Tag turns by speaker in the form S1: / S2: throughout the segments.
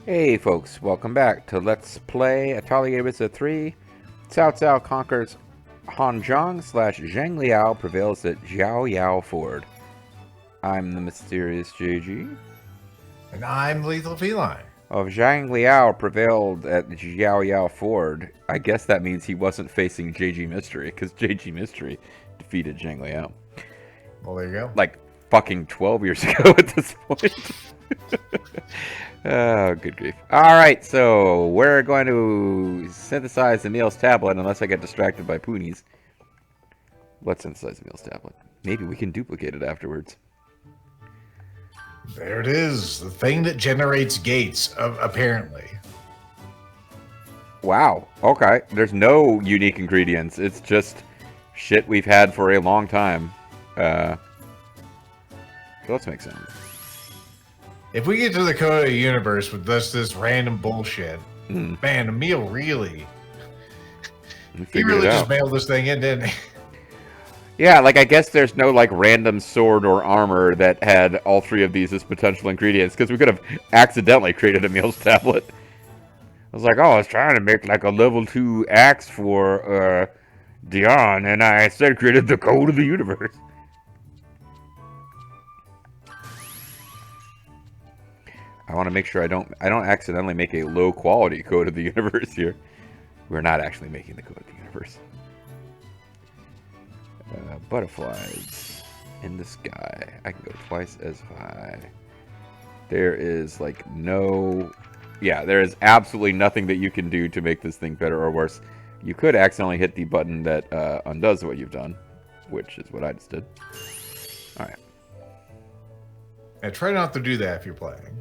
S1: Hey folks, welcome back to Let's Play Atelier Ryza 3. Cao Cao conquers Hanzhong slash Zhang Liao prevails at Jiao Yao Ford. I'm the mysterious JG.
S2: And I'm Lethal Feline.
S1: If Zhang Liao prevailed at Jiao Yao Ford, I guess that means he wasn't facing JG Mystery, because JG Mystery defeated Zhang Liao.
S2: Well, there you go.
S1: Like fucking 12 years ago at this point. Oh, good grief. Alright, so we're going to synthesize Emil's tablet unless I get distracted by Poonies. Let's synthesize Emil's tablet. Maybe we can duplicate it afterwards.
S2: There it is. The thing that generates gates, apparently.
S1: Wow, okay. There's no unique ingredients. It's just shit we've had for a long time. So let's make some.
S2: If we get to the code of the universe with this random bullshit, man, Emil really... He really just mailed this thing in, didn't he?
S1: Yeah, like, I guess there's no, like, random sword or armor that had all three of these as potential ingredients, because we could have accidentally created Emil's tablet. I was like, oh, I was trying to make, like, a level 2 axe for, Dion, and I instead created the code of the universe. I want to make sure I don't accidentally make a low-quality code of the universe here. We're not actually making the code of the universe. Butterflies in the sky. I can go twice as high. There is like no... Yeah, there is absolutely nothing that you can do to make this thing better or worse. You could accidentally hit the button that undoes what you've done, which is what I just did. Alright.
S2: And try not to do that if you're playing.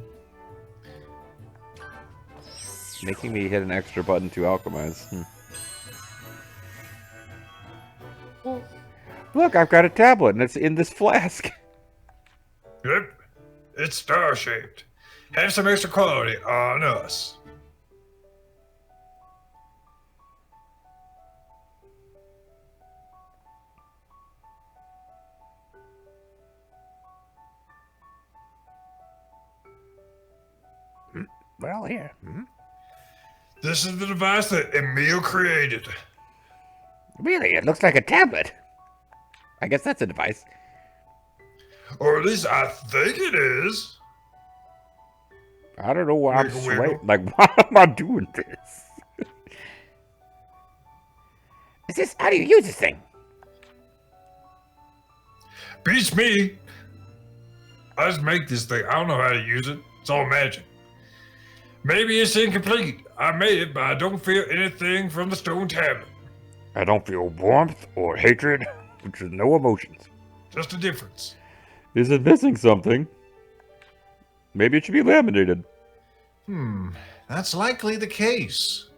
S1: Making me hit an extra button to alchemize. Look, I've got a tablet, and it's in this flask.
S2: Yep, it's star-shaped. Have some extra quality on us.
S1: Well, here.
S2: This is the device that Emil created.
S1: Really? It looks like a tablet. I guess that's a device.
S2: Or at least I think it is.
S1: I don't know why I'm
S2: Wiggle,
S1: sweating.
S2: wiggle.
S1: Like, why am I doing this? Is this... How do you use this thing?
S2: Beats me. I just make this thing. I don't know how to use it. It's all magic. Maybe it's incomplete. I made it, but I don't feel anything from the stone tablet.
S1: I don't feel warmth or hatred, which is no emotions.
S2: Just a difference.
S1: Is it missing something? Maybe it should be laminated.
S2: That's likely the case.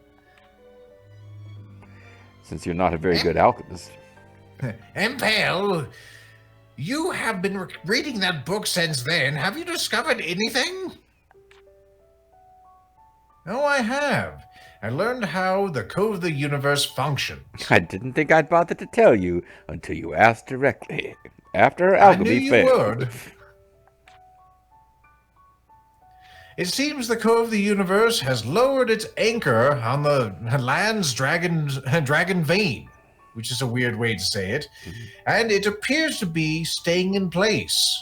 S1: Since you're not a very good alchemist.
S2: Impel, you have been reading that book since then. Have you discovered anything? Oh, I have. I learned how the code of the universe functions.
S1: I didn't think I'd bother to tell you until you asked directly. After
S2: I knew
S1: alchemy
S2: you
S1: failed.
S2: would. It seems the code of the universe has lowered its anchor on the land's dragon vein, which is a weird way to say it, and it appears to be staying in place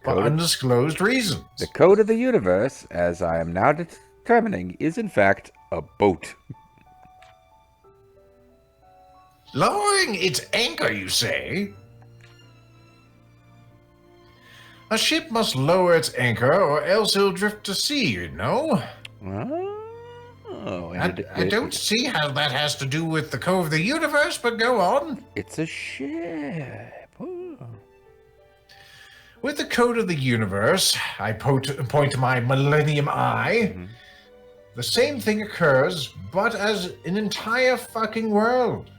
S2: for undisclosed reasons.
S1: The code of the universe, as I am now determining, is in fact a boat.
S2: Lowering its anchor, you say? A ship must lower its anchor, or else it'll drift to sea, you know?
S1: Oh,
S2: I don't see how that has to do with the code of the universe, but go on.
S1: It's a ship. Oh.
S2: With the code of the universe, I point to my Millennium Eye, the same thing occurs, but as an entire fucking world.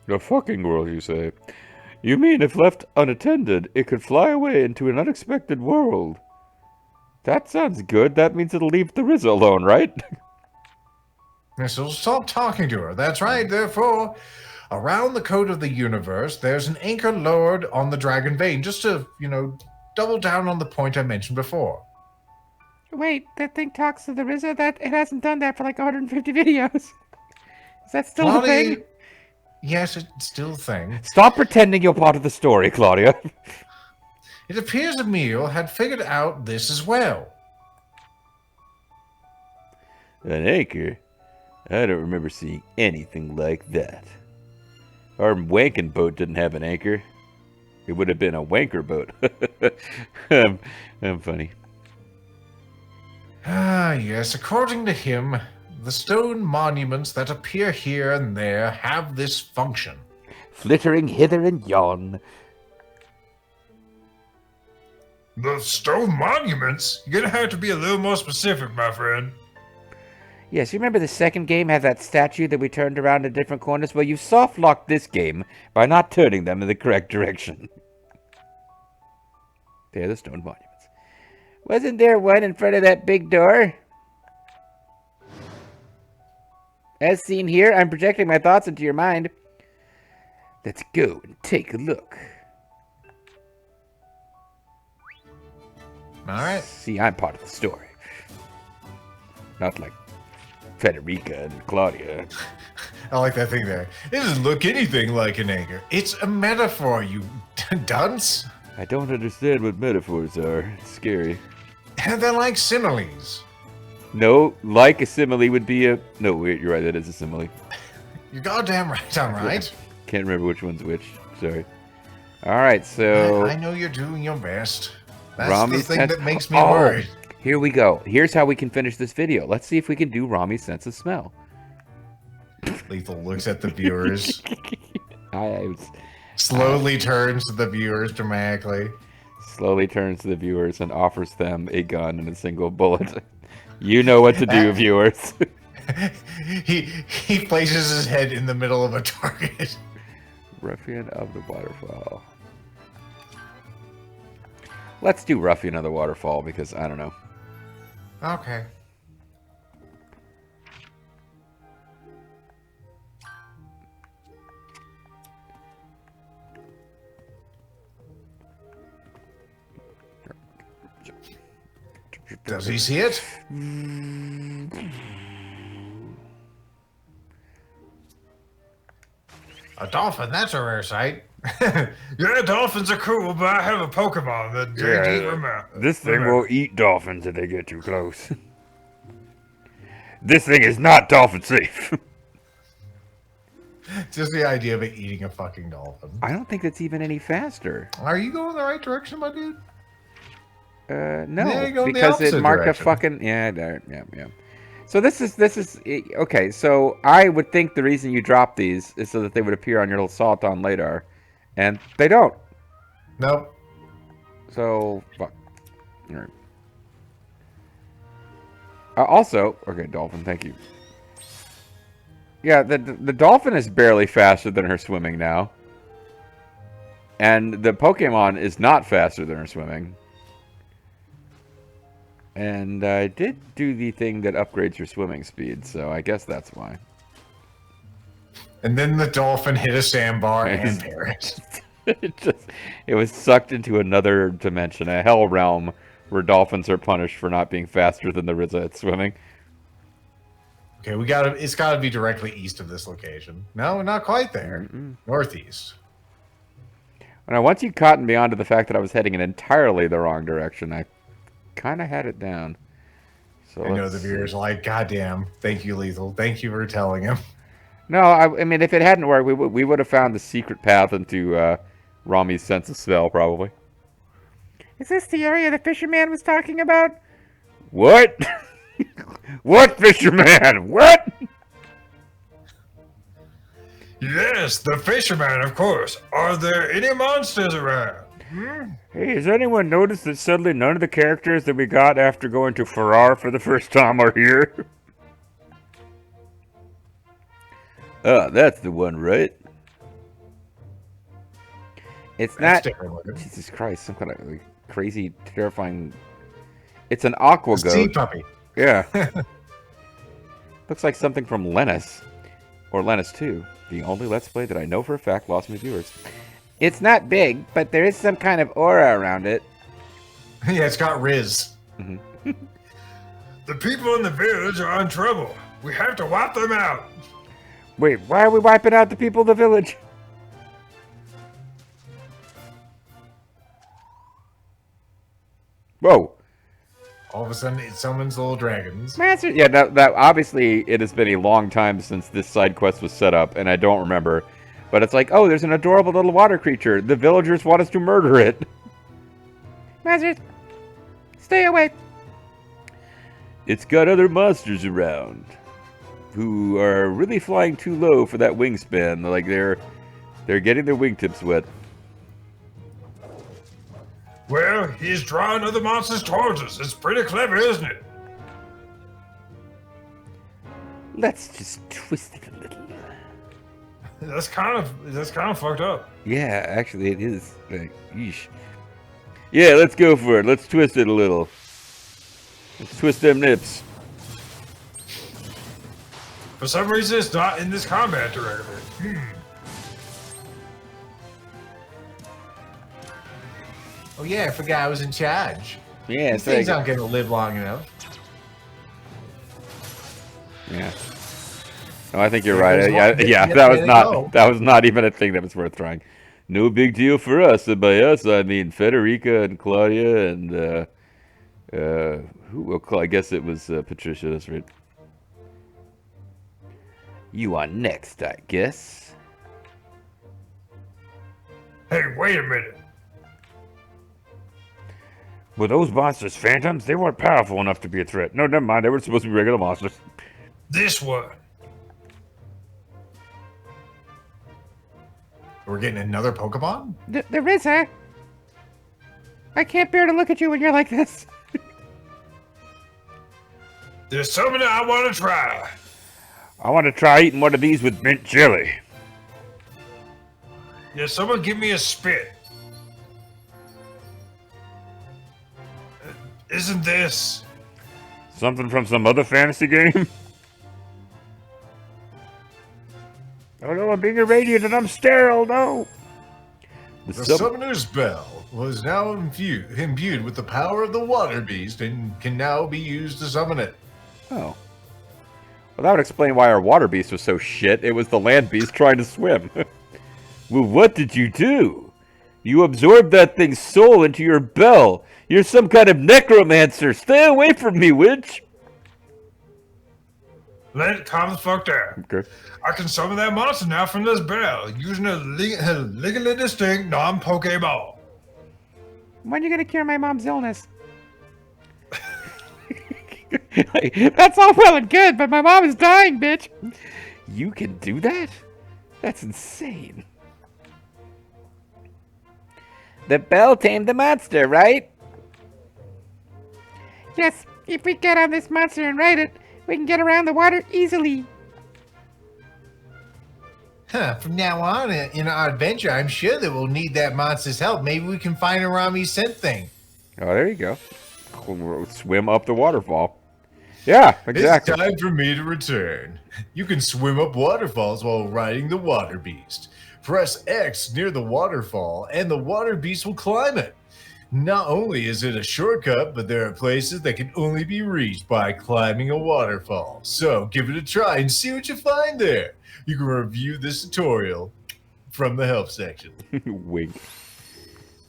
S1: A fucking world, you say? You mean if left unattended, it could fly away into an unexpected world? That sounds good. That means it'll leave the Ryza alone, right?
S2: So stop talking to her. That's right. Therefore, around the code of the universe, there's an anchor lowered on the dragon vein, just to, double down on the point I mentioned before.
S1: Wait, that thing talks to the Ryza? That it hasn't done that for like 150 videos. Is that still a
S2: Claudia,
S1: thing?
S2: yes, it's still a thing.
S1: Stop pretending you're part of the story, Claudia.
S2: It appears Emil had figured out this as well.
S1: An anchor? I don't remember seeing anything like that. Our wanking boat didn't have an anchor. It would have been a wanker boat. I'm funny.
S2: Ah, yes, according to him, the stone monuments that appear here and there have this function.
S1: Flittering hither and yon.
S2: The stone monuments? You're gonna have to be a little more specific, my friend.
S1: Yes, you remember the second game had that statue that we turned around in different corners? Well, you soft-locked this game by not turning them in the correct direction. They're the stone monuments. Wasn't there one in front of that big door? As seen here, I'm projecting my thoughts into your mind. Let's go and take a look.
S2: Alright.
S1: See, I'm part of the story. Not like Federica and Claudia.
S2: I like that thing there. It doesn't look anything like an anchor. It's a metaphor, you dunce.
S1: I don't understand what metaphors are. It's scary.
S2: They're like similes.
S1: No, like a simile would be a... No, wait, you're right, that is a simile.
S2: You're goddamn right, I'm right.
S1: Can't remember which one's which. Sorry. Alright, so...
S2: I know you're doing your best. That's
S1: Rami's
S2: the thing that makes me worried.
S1: Here we go. Here's how we can finish this video. Let's see if we can do Rami's sense of smell.
S2: Lethal looks at the viewers. Slowly turns to the viewers dramatically.
S1: Slowly turns to the viewers and offers them a gun and a single bullet. You know what to do, viewers.
S2: he places his head in the middle of a target.
S1: Ruffian of the Waterfall. Let's do Ruffian of the Waterfall because I don't know.
S2: Okay. Does he see it? A dolphin, that's a rare sight. Yeah, dolphins are cool, but I have a Pokemon that JD remember.
S1: This thing will eat dolphins if they get too close. This thing is not dolphin safe.
S2: Just the idea of it eating a fucking dolphin.
S1: I don't think it's even any faster.
S2: Are you going the right direction, my dude?
S1: No,
S2: Yeah, you go in the
S1: because it
S2: opposite
S1: marked
S2: direction.
S1: a fucking yeah. So this is okay. So I would think the reason you drop these is so that they would appear on your little Salton radar, and they don't.
S2: Nope.
S1: So fuck. All right. Also, okay, dolphin. Thank you. Yeah, the dolphin is barely faster than her swimming now, and the Pokemon is not faster than her swimming. And I did do the thing that upgrades your swimming speed, so I guess that's why.
S2: And then the dolphin hit a sandbar and perished.
S1: It was sucked into another dimension, a hell realm, where dolphins are punished for not being faster than the Ryza at swimming.
S2: Okay, it's gotta be directly east of this location. No, not quite there. Northeast.
S1: Now, once you cottoned me onto the fact that I was heading in entirely the wrong direction, I kind of had it down. So
S2: I know the viewers are like, goddamn, thank you, Lethal. Thank you for telling him.
S1: No, I mean, if it hadn't worked, we would have found the secret path into Rami's sense of smell, probably. Is this the area the fisherman was talking about? What? What fisherman? What?
S2: Yes, the fisherman, of course. Are there any monsters around?
S1: Hey, has anyone noticed that suddenly none of the characters that we got after going to Farrar for the first time are here? That's the one, right? It's not... Jesus Christ, some kind of like, crazy, terrifying... It's an aqua goat.
S2: Sea puppy.
S1: Yeah. Looks like something from Lennis. Or Lennis 2. The only Let's Play that I know for a fact lost me viewers. It's not big, but there is some kind of aura around it.
S2: Yeah, it's got Riz. The people in the village are in trouble. We have to wipe them out.
S1: Wait, why are we wiping out the people of the village? Whoa.
S2: All of a sudden, it summons little dragons.
S1: Master, yeah, that obviously it has been a long time since this side quest was set up, and I don't remember. But it's like, oh, there's an adorable little water creature. The villagers want us to murder it. Masters, stay away. It's got other monsters around who are really flying too low for that wingspan. Like they're getting their wingtips wet.
S2: Well, he's drawing other monsters towards us. It's pretty clever, isn't it?
S1: Let's just twist it a little.
S2: That's kind of fucked up.
S1: Yeah, actually it is. Like, yeesh. Yeah, let's go for it. Let's twist it a little. Let's twist them nips.
S2: For some reason, it's not in this combat directory. Oh yeah, I forgot I was in charge.
S1: Yeah,
S2: These things aren't going to live long enough.
S1: Yeah. No, I think you're right. Yeah, that was not even a thing that was worth trying. No big deal for us. And by us, I mean Federica and Claudia and who? Well, I guess it was Patricia. That's right. You are next, I guess.
S2: Hey, wait a minute.
S1: Were those monsters phantoms? They weren't powerful enough to be a threat. No, never mind. They were supposed to be regular monsters.
S2: This one. We're getting another Pokemon?
S1: The Ryza. I can't bear to look at you when you're like this.
S2: There's something I want to try.
S1: I want to try eating one of these with mint jelly.
S2: Yeah, someone give me a spit. Isn't this
S1: something from some other fantasy game? Oh no, I'm being irradiated and I'm sterile, no!
S2: The Summoner's Bell was now imbued with the power of the Water Beast and can now be used to summon it.
S1: Oh. Well, that would explain why our Water Beast was so shit. It was the Land Beast trying to swim. Well, what did you do? You absorbed that thing's soul into your bell. You're some kind of necromancer. Stay away from me, witch.
S2: Let it calm the fuck down.
S1: Okay.
S2: I can summon that monster now from this bell using a legally distinct non-Pokeball.
S1: When are you going to cure my mom's illness? That's all well and good, but my mom is dying, bitch. You can do that? That's insane. The bell tamed the monster, right? Yes, if we get on this monster and ride it, we can get around the water easily.
S2: Huh, from now on in our adventure, I'm sure that we'll need that monster's help. Maybe we can find a Rami's scent thing.
S1: Oh, there you go. Swim up the waterfall. Yeah, exactly.
S2: It's time for me to return. You can swim up waterfalls while riding the Water Beast. Press X near the waterfall, and the Water Beast will climb it. Not only is it a shortcut, but there are places that can only be reached by climbing a waterfall. So give it a try and see what you find there. You can review this tutorial from the help section.
S1: Wink.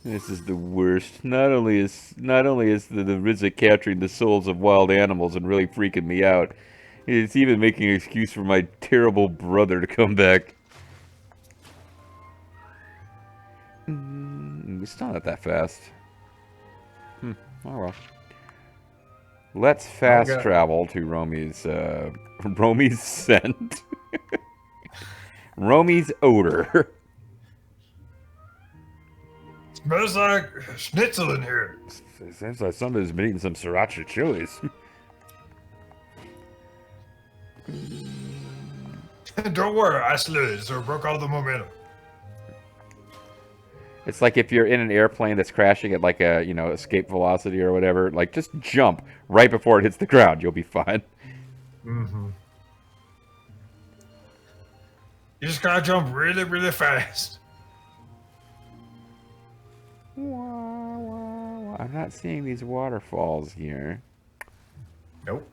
S1: This is the worst. Not only is the Ryza capturing the souls of wild animals and really freaking me out, it's even making an excuse for my terrible brother to come back. It's not that fast. Oh well. Let's fast travel to Romy's scent. Romy's odor.
S2: Smells like schnitzel in here.
S1: It seems like somebody's been eating some sriracha chilies.
S2: Don't worry, I slid, so it broke all the momentum.
S1: It's like if you're in an airplane that's crashing at like a, escape velocity or whatever, like just jump right before it hits the ground. You'll be fine.
S2: Mm-hmm. You just gotta jump really, really fast.
S1: I'm not seeing these waterfalls here.
S2: Nope.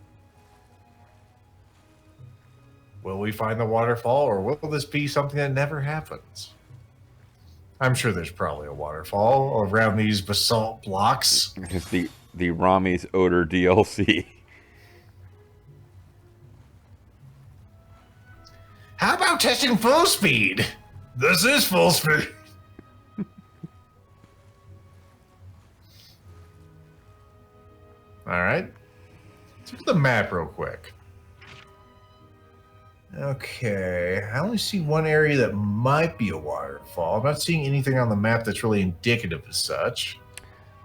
S2: Will we find the waterfall, or will this be something that never happens? I'm sure there's probably a waterfall around these basalt blocks.
S1: It's the Rami's Odor DLC.
S2: How about testing full speed? This is full speed. All right. Let's look at the map real quick. Okay, I only see one area that might be a waterfall. I'm not seeing anything on the map that's really indicative as such.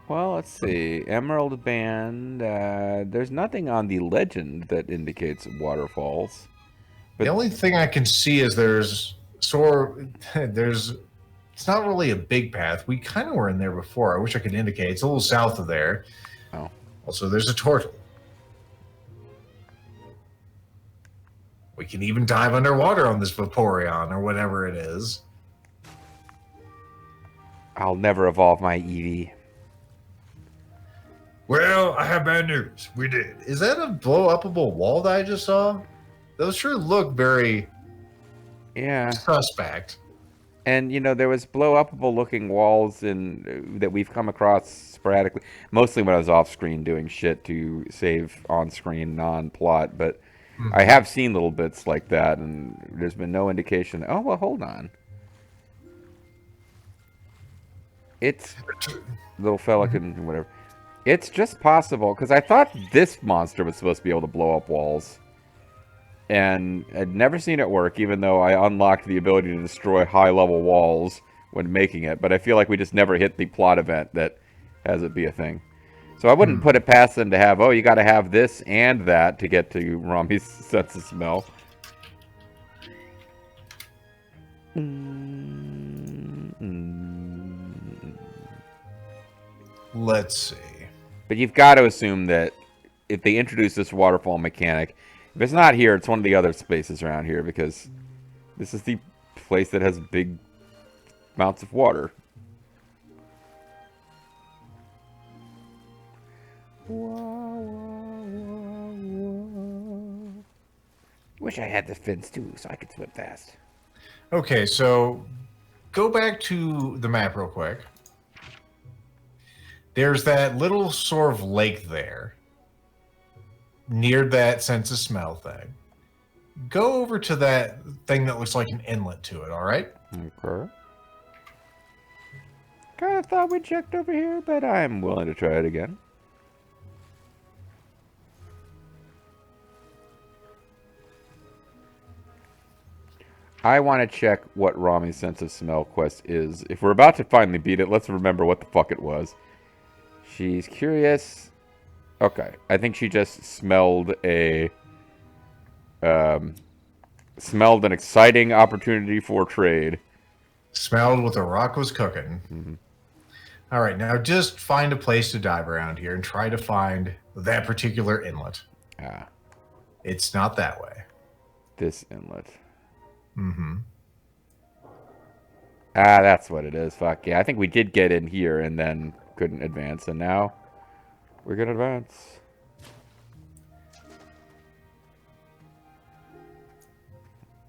S1: Well, let's see. Emerald Band. There's nothing on the legend that indicates waterfalls. But
S2: The only thing I can see is there's it's not really a big path. We kind of were in there before. I wish I could indicate. It's a little south of there.
S1: Oh.
S2: Also, there's a turtle. We can even dive underwater on this Vaporeon or whatever it is.
S1: I'll never evolve my Eevee.
S2: Well, I have bad news. We did. Is that a blow-upable wall that I just saw? Those sure look very suspect.
S1: And, you know, there was blow-upable looking walls that we've come across sporadically. Mostly when I was off-screen doing shit to save on-screen, non-plot. But I have seen little bits like that, and there's been no indication. Oh, well, hold on. It's... Little fella can... whatever. It's just possible, because I thought this monster was supposed to be able to blow up walls. And I'd never seen it work, even though I unlocked the ability to destroy high-level walls when making it. But I feel like we just never hit the plot event that has it be a thing. So I wouldn't put it past them to have, oh, you got to have this and that to get to Rami's sense of smell.
S2: Let's see.
S1: But you've got to assume that if they introduce this waterfall mechanic, if it's not here, it's one of the other spaces around here, because this is the place that has big amounts of water. Wish I had the fins too, so I could swim fast.
S2: Okay, so go back to the map real quick. There's that little sort of lake there, near that sense of smell thing. Go over to that thing that looks like an inlet to it, all right?
S1: Okay. Kind of thought we checked over here, but I'm willing to try it again. I want to check what Rami's sense of smell quest is. If we're about to finally beat it, let's remember what the fuck it was. She's curious. Okay, I think she just smelled a smelled an exciting opportunity for trade.
S2: Smelled what the rock was cooking. All right, now just find a place to dive around here and try to find that particular inlet.
S1: Ah,
S2: It's not that way.
S1: this inlet.
S2: Mm-hmm.
S1: Ah, that's what it is. Fuck yeah, I think we did get in here and then couldn't advance, and now we're gonna advance.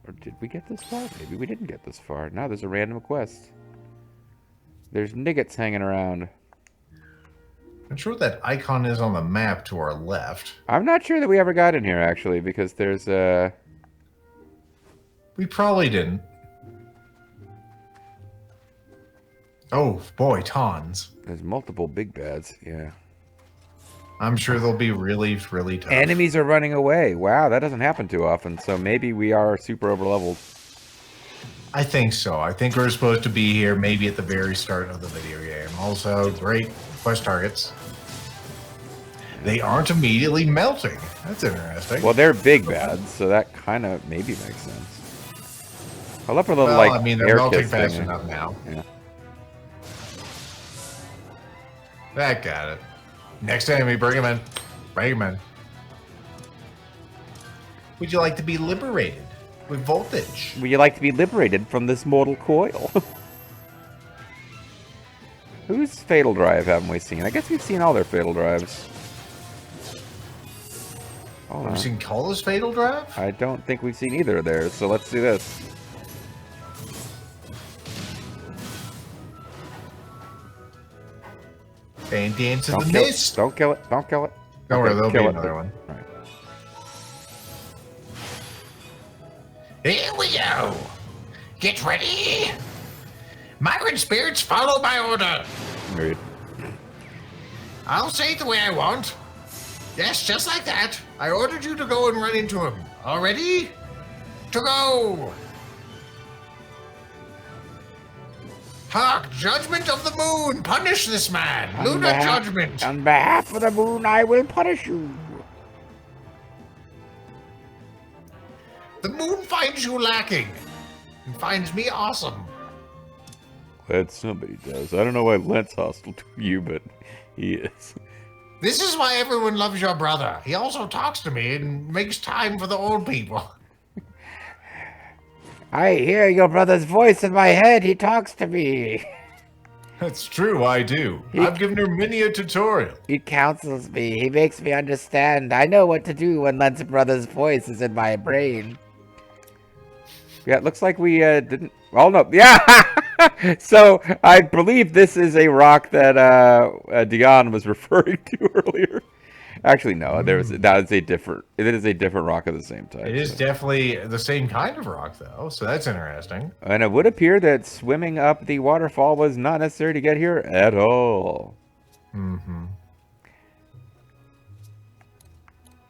S1: Or did we get this far? Maybe we didn't get this far. Now there's a random quest. There's niggets hanging around.
S2: I'm sure what that icon is on the map to our left.
S1: I'm not sure that we ever got in here, actually, because there's
S2: We probably didn't. Oh, boy, tons.
S1: there's multiple big bads. Yeah.
S2: I'm sure they'll be really, really tough.
S1: Enemies are running away. Wow, that doesn't happen too often. So maybe we are super overleveled.
S2: I think so. I think we're supposed to be here maybe at the very start of the video game. Also, great quest targets. They aren't immediately melting. That's interesting.
S1: Well, they're big bads, so that kind of maybe makes sense. I love her little,
S2: well,
S1: like,
S2: I mean, they're
S1: air
S2: melting
S1: kiss
S2: fast
S1: thing.
S2: enough now.
S1: Yeah.
S2: That got it. Next enemy, bring him in. Bring him in. Would you like to be liberated with voltage?
S1: Would you like to be liberated from this mortal coil? Whose Fatal Drive haven't we seen? I guess we've seen all their Fatal Drives. Hold
S2: Have we
S1: on.
S2: seen Kala's Fatal Drive?
S1: I don't think we've seen either of theirs, so let's do this.
S2: And Dance of
S1: Don't
S2: the
S1: kill
S2: Mist.
S1: it. Don't kill it. Don't kill it.
S2: Don't worry, there'll be
S1: kill
S2: another one.
S1: All right.
S2: Here we go. Get ready. Migrant spirits, follow my order.
S1: Agreed.
S2: I'll say it the way I want. Yes, just like that. I ordered you to go and run into him. All ready? To go. Hark, judgment of the moon, punish this man. Lunar judgment.
S1: On behalf of the moon, I will punish you.
S2: The moon finds you lacking and finds me awesome.
S1: Glad somebody does. I don't know why Lent's hostile to you, but he is.
S2: This is why everyone loves your brother. He also talks to me and makes time for the old people.
S1: I hear your brother's voice in my head. He talks to me.
S2: That's true, I do. I've given her many a tutorial.
S1: He counsels me. He makes me understand. I know what to do when Lent's brother's voice is in my brain. Yeah, it looks like we didn't... Oh, no. Yeah! So, I believe this is a rock that Dion was referring to earlier. Actually, no. It is a different rock of the same type.
S2: It is definitely the same kind of rock, though, so that's interesting.
S1: And it would appear that swimming up the waterfall was not necessary to get here at all.
S2: Mm-hmm.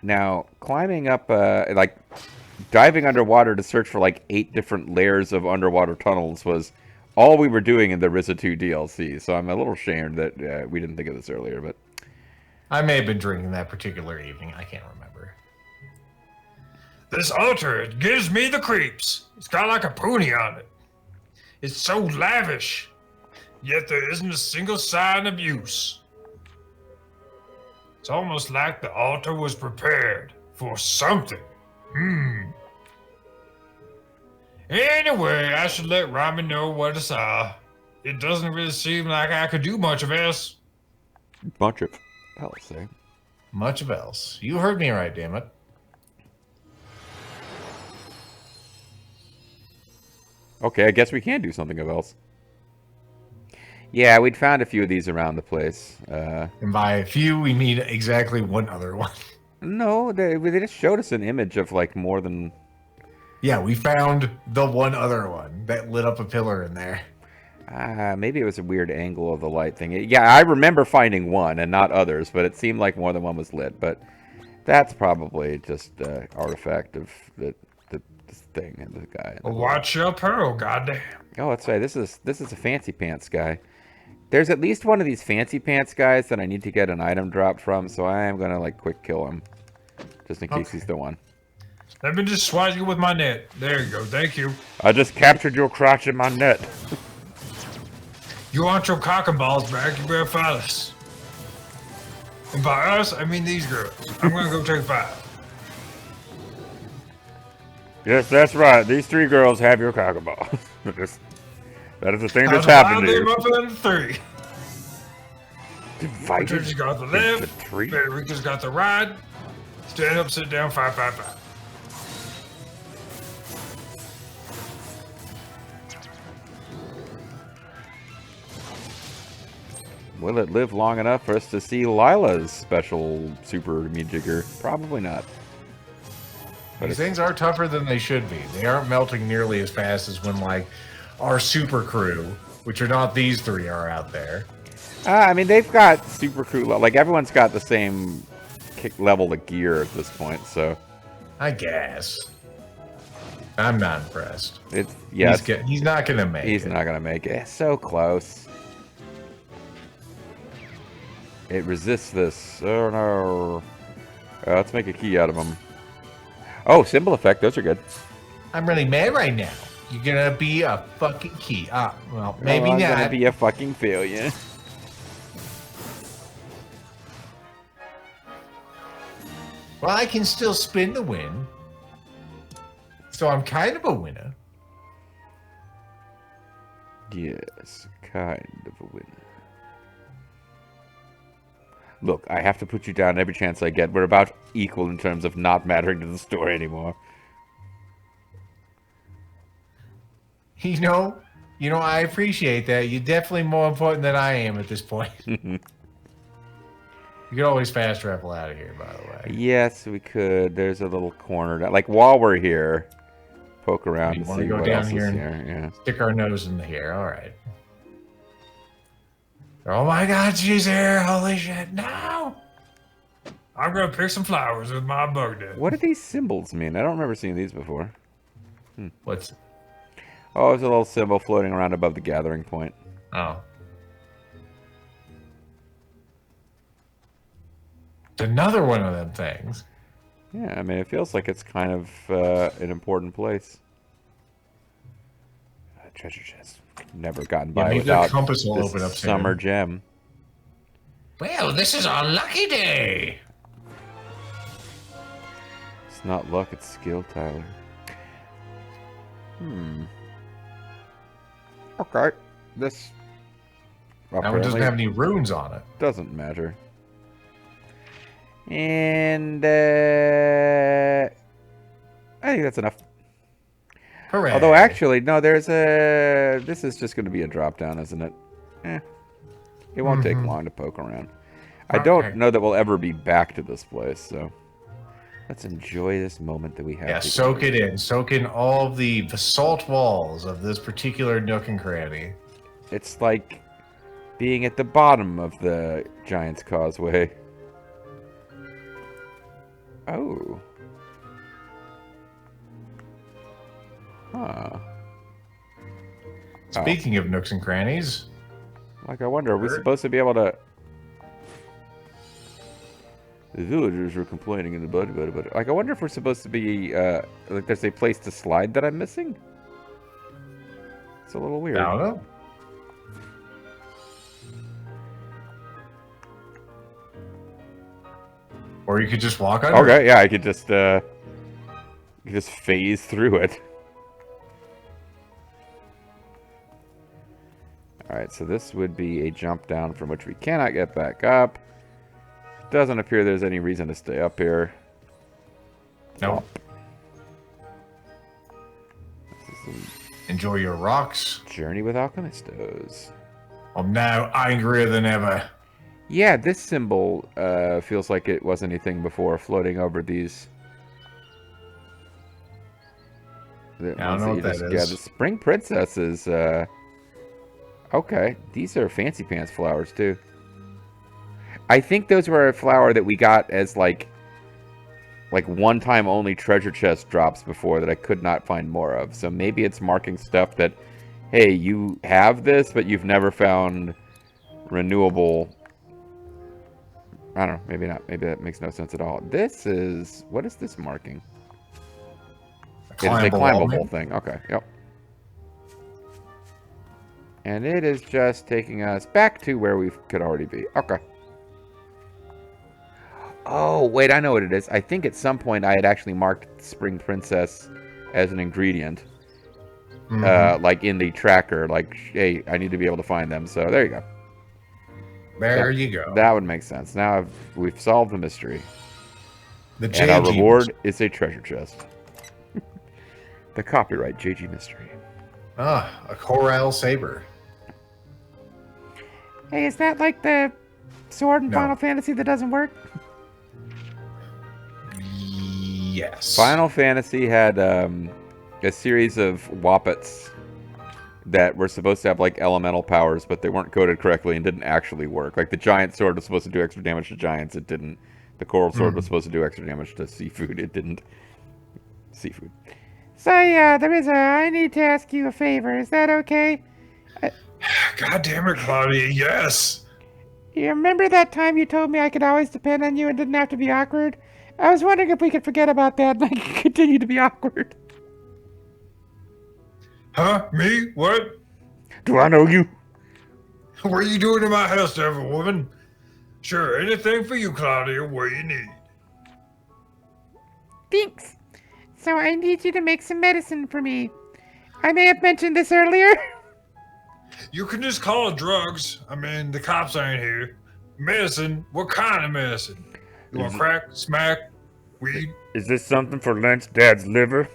S1: Now, climbing up, diving underwater to search for, 8 different layers of underwater tunnels was all we were doing in the Ryza 2 DLC. So I'm a little ashamed that we didn't think of this earlier, but...
S2: I may have been drinking that particular evening. I can't remember. This altar, it gives me the creeps. It's got like a pony on it. It's so lavish, yet there isn't a single sign of use. It's almost like the altar was prepared for something. Anyway, I should let Rami know what I saw. It doesn't really seem like I could do much of else.
S1: Bunch of else, eh?
S2: Much of else. You heard me right, damn it.
S1: Okay, I guess we can do something of else. Yeah, we'd found a few of these around the place.
S2: And by a few, we mean exactly one other one.
S1: No, they just showed us an image of, more than...
S2: Yeah, we found the one other one that lit up a pillar in there.
S1: Maybe it was a weird angle of the light thing. Yeah, I remember finding one and not others, but it seemed like more than one was lit. But that's probably just an artifact of the thing and the guy.
S2: Watch your pearl, goddamn.
S1: Oh, that's right. This is a fancy pants guy. There's at least one of these fancy pants guys that I need to get an item drop from, so I am gonna quick kill him, just in case he's the one.
S2: Let me just swat you with my net. There you go. Thank you.
S1: I just captured your crotch in my net.
S2: You want your cock and balls back, you better fight us. And by us, I mean these girls. I'm gonna go take 5.
S1: Yes, that's right. These 3 girls have your cock and ball. That is the thing that's happened to you.
S2: Up into 3.
S1: Divided
S2: Richard's got the left.
S1: into 3?
S2: Richard's got the right. Stand up, sit down, 5, 5, 5.
S1: Will it live long enough for us to see Lila's special super jigger? Probably not. But
S2: These things are tougher than they should be. They aren't melting nearly as fast as when, our super crew, which are not these 3, are out there.
S1: I mean, they've got super crew. Everyone's got the same kick level of gear at this point, so.
S2: I guess. I'm not impressed.
S1: He's
S2: not gonna make it.
S1: He's not gonna make it. It's so close. It resists this. Oh no. Let's make a key out of them. Oh, symbol effect. Those are good.
S2: I'm really mad right now. You're gonna be a fucking key. Well, maybe
S1: I'm
S2: not.
S1: gonna be a fucking failure.
S2: Well, I can still spin the win. So I'm kind of a winner. Yes,
S1: kind of a winner. Look, I have to put you down every chance I get. We're about equal in terms of not mattering to the story anymore.
S2: I appreciate that. You're definitely more important than I am at this point. You could always fast travel out of here, by the way.
S1: Yes, we could. There's a little corner. Like, while we're here, poke around and see what else is here. Yeah.
S2: Stick our nose in the hair. All right. Oh my God, she's here! Holy shit! No! I'm gonna pick some flowers with my bug day.
S1: What do these symbols mean? I don't remember seeing these before.
S2: What's?
S1: Oh, there's a little symbol floating around above the gathering point.
S2: Oh. It's another one of them things.
S1: Yeah, I mean, it feels like it's kind of an important place. Treasure chest. Never gotten by without
S2: compass will
S1: this
S2: open up
S1: summer
S2: soon.
S1: gem.
S2: Well, this is our lucky day.
S1: It's not luck, it's skill, Tyler. Okay. This...
S2: Now it doesn't have any runes on it.
S1: Doesn't matter. And, I think that's enough.
S2: Hooray.
S1: Although, actually, no, there's a... This is just going to be a drop-down, isn't it? It won't take long to poke around. I don't know that we'll ever be back to this place, so... Let's enjoy this moment that we have.
S2: Yeah, soak it in. Soak in all of the basalt walls of this particular nook and cranny.
S1: It's like being at the bottom of the Giant's Causeway. Oh. Huh.
S2: Speaking of nooks and crannies.
S1: Like, I wonder, are we supposed to be able to... The villagers were complaining in the blood. Like, I wonder if we're supposed to be, like, there's a place to slide that I'm missing? It's a little weird.
S2: I don't know. Or you could just walk under.
S1: Okay, yeah, I could just phase through it. Alright, so this would be a jump down from which we cannot get back up. Doesn't appear there's any reason to stay up here.
S2: Nope. Enjoy your rocks.
S1: Journey with Alchemistos.
S2: I'm now angrier than ever.
S1: Yeah, this symbol feels like it was anything before, floating over these.
S2: I don't know what that is.
S1: Yeah, the Spring Princess is... Okay, these are fancy pants flowers, too. I think those were a flower that we got as, like one-time only treasure chest drops before that I could not find more of. So maybe it's marking stuff that, hey, you have this, but you've never found renewable... I don't know, maybe not. Maybe that makes no sense at all. This is... What is this marking? It's a climbable thing. Okay, yep. And it is just taking us back to where we could already be. Okay. Oh, wait, I know what it is. I think at some point I had actually marked Spring Princess as an ingredient. Like in the tracker. Like, hey, I need to be able to find them. So there you go.
S2: There you go.
S1: That would make sense. Now we've solved the mystery.
S2: And
S1: our reward is a treasure chest. The copyright JG Mystery.
S2: Ah, a Coral Saber.
S3: Hey, is that like the sword in Final Fantasy that doesn't work?
S2: Yes.
S1: Final Fantasy had a series of Woppets that were supposed to have like elemental powers, but they weren't coded correctly and didn't actually work. Like the giant sword was supposed to do extra damage to giants, it didn't. The coral sword was supposed to do extra damage to seafood, it didn't. Seafood.
S3: So yeah, I need to ask you a favor. Is that okay?
S2: God damn it, Claudia, yes.
S3: You remember that time you told me I could always depend on you and didn't have to be awkward? I was wondering if we could forget about that and I could continue to be awkward.
S2: Huh? Me? What?
S1: Do I know you?
S2: What are you doing in my house, devil woman? Sure, anything for you, Claudia, what you need.
S3: Thanks. So I need you to make some medicine for me. I may have mentioned this earlier.
S2: You can just call it drugs. I mean, the cops ain't here. Medicine? What kind of medicine? You want crack, smack, weed?
S1: Is this something for Lynch Dad's liver?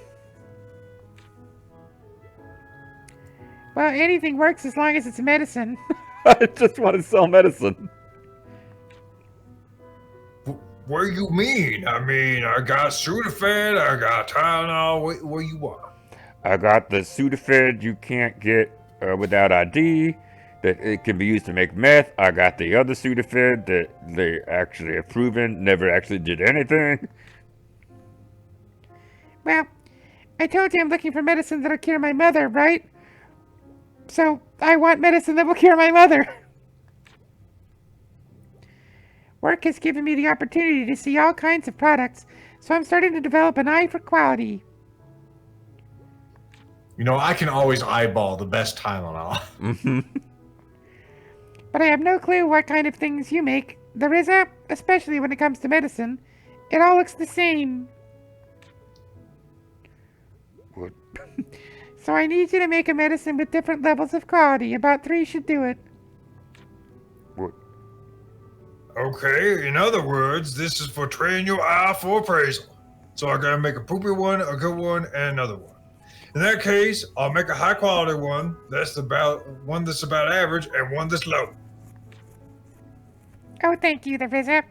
S3: Well, anything works as long as it's medicine.
S1: I just want to sell medicine.
S2: What do you mean? I mean, I got Sudafed, I got Tylenol. What do you want?
S1: I got the Sudafed you can't get without ID. That it can be used to make meth. I got the other Sudafed that they actually have proven never actually did anything.
S3: Well, I told you I'm looking for medicine that'll cure my mother, right? So, I want medicine that will cure my mother. Work has given me the opportunity to see all kinds of products, so I'm starting to develop an eye for quality.
S2: You know, I can always eyeball the best Tylenol.
S3: But I have no clue what kind of things you make. There is especially when it comes to medicine. It all looks the same.
S1: What?
S3: So I need you to make a medicine with different levels of quality. About 3 should do it.
S1: What?
S2: Okay, in other words, this is for trading your eye for appraisal. So I gotta make a poopy one, a good one, and another one. In that case, I'll make a high quality one. That's about average, and one that's low.
S3: Oh, thank you, the Ryza.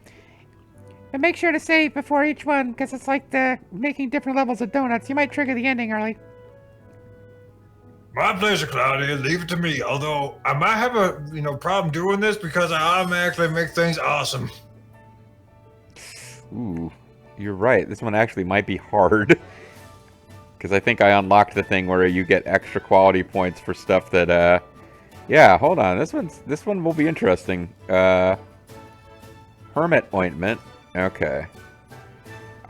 S3: But make sure to save before each one, because it's like the making different levels of donuts. You might trigger the ending early.
S2: My pleasure, Claudia. Leave it to me. Although I might have a problem doing this because I automatically make things awesome.
S1: Ooh, you're right. This one actually might be hard. Because I think I unlocked the thing where you get extra quality points for stuff that, yeah, hold on. This one will be interesting. Hermit ointment. Okay.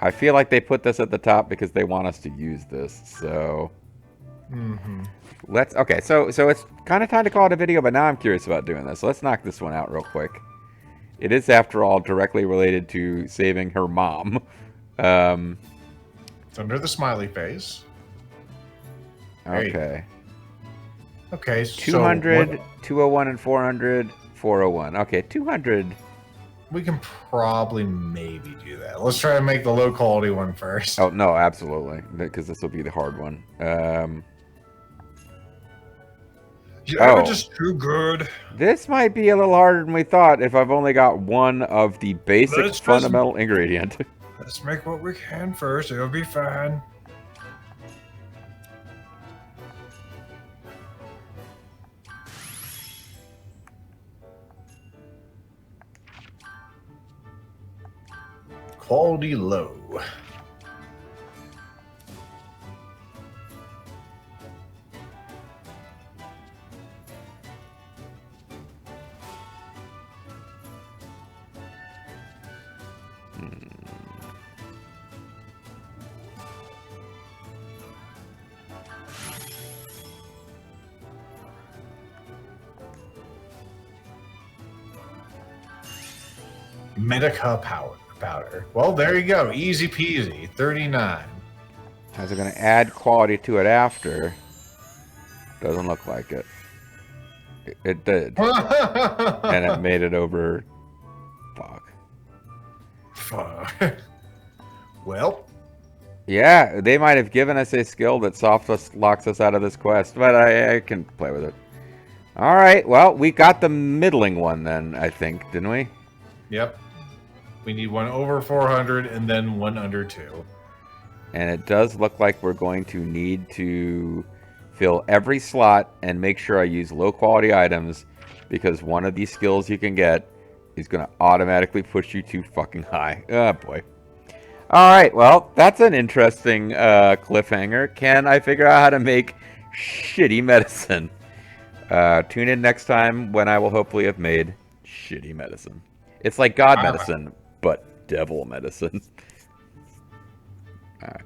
S1: I feel like they put this at the top because they want us to use this, so... Okay, so it's kind of time to call it a video, but now I'm curious about doing this. So let's knock this one out real quick. It is, after all, directly related to saving her mom.
S2: It's under the smiley face.
S1: Okay.
S2: Okay,
S1: 200,
S2: so
S1: 201, and 400, 401. Okay, 200.
S2: we can probably maybe do that. Let's try to make the low quality one first.
S1: Oh, no, absolutely. Because this will be the hard one.
S2: You ever just too good?
S1: This might be a little harder than we thought if I've only got one of the basic fundamental ingredient.
S2: Let's make what we can first. It'll be fine. Quality low. Medica powder. Well, there you go. Easy peasy. 39.
S1: How's it going to add quality to it after? Doesn't look like it. It did. And it made it over.
S2: Fuck. Well.
S1: Yeah, they might have given us a skill that locks us out of this quest, but I can play with it. Alright, well, we got the middling one then, I think, didn't we?
S2: Yep. We need one over 400 and then one under 2.
S1: And it does look like we're going to need to fill every slot and make sure I use low quality items, because one of these skills you can get is going to automatically push you too fucking high. Oh boy. Alright, well, that's an interesting cliffhanger. Can I figure out how to make shitty medicine? Tune in next time when I will hopefully have made shitty medicine. It's like God medicine, but devil medicine. Alright.